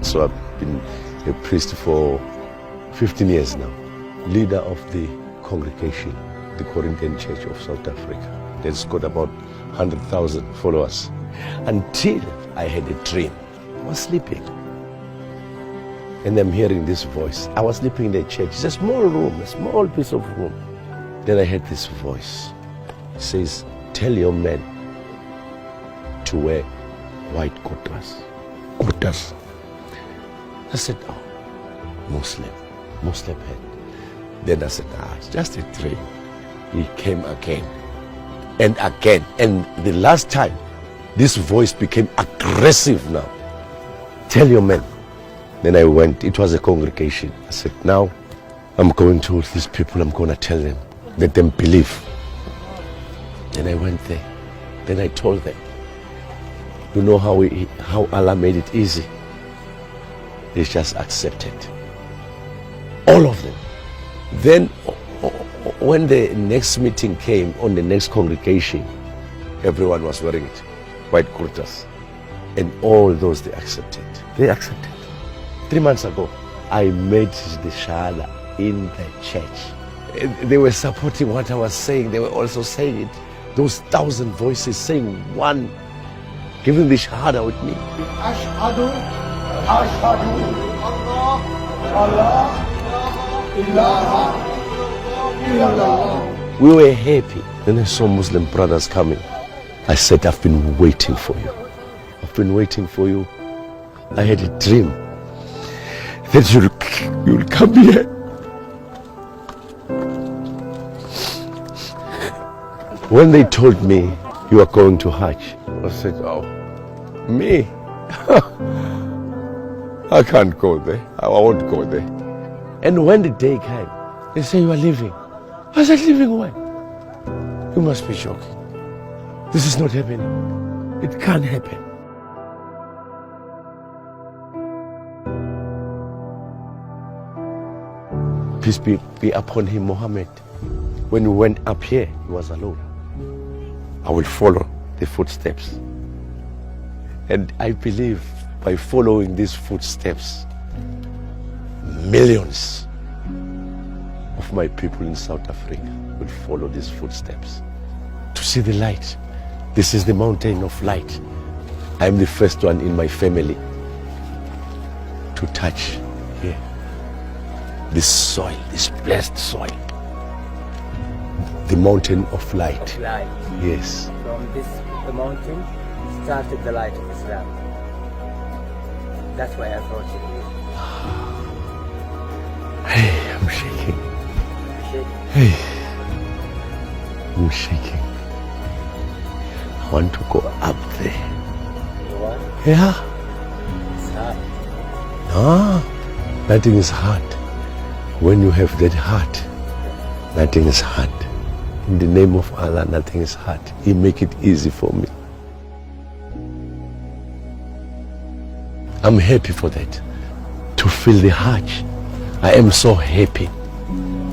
So I've been a priest for 15 years now, leader of the congregation, the Corinthian Church of South Africa. That's got about 100,000 followers. Until I had a dream. I was sleeping. And I'm hearing this voice. I was sleeping in the church. It's a small room, a small piece of room. Then I heard this voice. It says, tell your men to wear white kurtas. Kurtas. I said, oh, Muslim head. Then I said, it's just a dream. He came again and again. And the last time, this voice became aggressive now. Tell your men. Then I went. It was a congregation. I said, now I'm going to these people. I'm going to tell them. Let them believe. Then I went there. Then I told them. You know how Allah made it easy? They just accepted. All of them. Then when the next meeting came on the next congregation, everyone was wearing it, white kurtas. And all those they accepted. They accepted. 3 months ago, I made the shahada in the church. They were supporting what I was saying. They were also saying it. Those 1,000 voices saying one, giving the shahada with me. Ashhadu Allah ilaha illallah. We were happy. Then I saw Muslim brothers coming. I said, I've been waiting for you. I've been waiting for you. I had a dream that you'll come here. When they told me you are going to Hajj, I said, oh, me? I can't go there. I won't go there. And when the day came, they say you are leaving. I said, leaving when? You must be joking. This is not happening. It can't happen. Peace be upon him, Muhammad. When we went up here, he was alone. I will follow the footsteps. And I believe by following these footsteps, millions of my people in South Africa will follow these footsteps to see the light. This is the mountain of light. I am the first one in my family to touch here. This soil, this blessed soil. The mountain of light. Of light. Yes. From the mountain started the light of Islam. That's why I brought you here. Hey, I'm shaking. Hey, I'm shaking. I want to go up there. You want? Yeah. It's hard. No, nothing is hard. When you have that heart, nothing is hard. In the name of Allah, nothing is hard. He make it easy for me. I'm happy for that. To feel the Hajj. I am so happy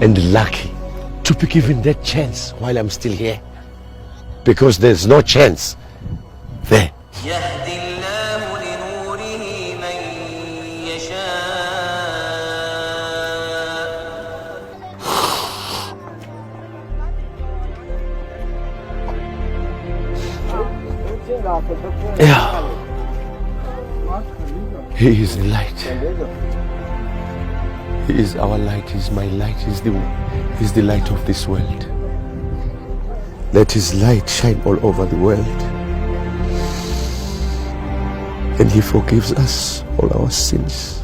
and lucky to be given that chance while I'm still here. Because there's no chance there. Yeah. He is the light. He is our light. He is my light. He is the light of this world. Let his light shine all over the world. And he forgives us all our sins.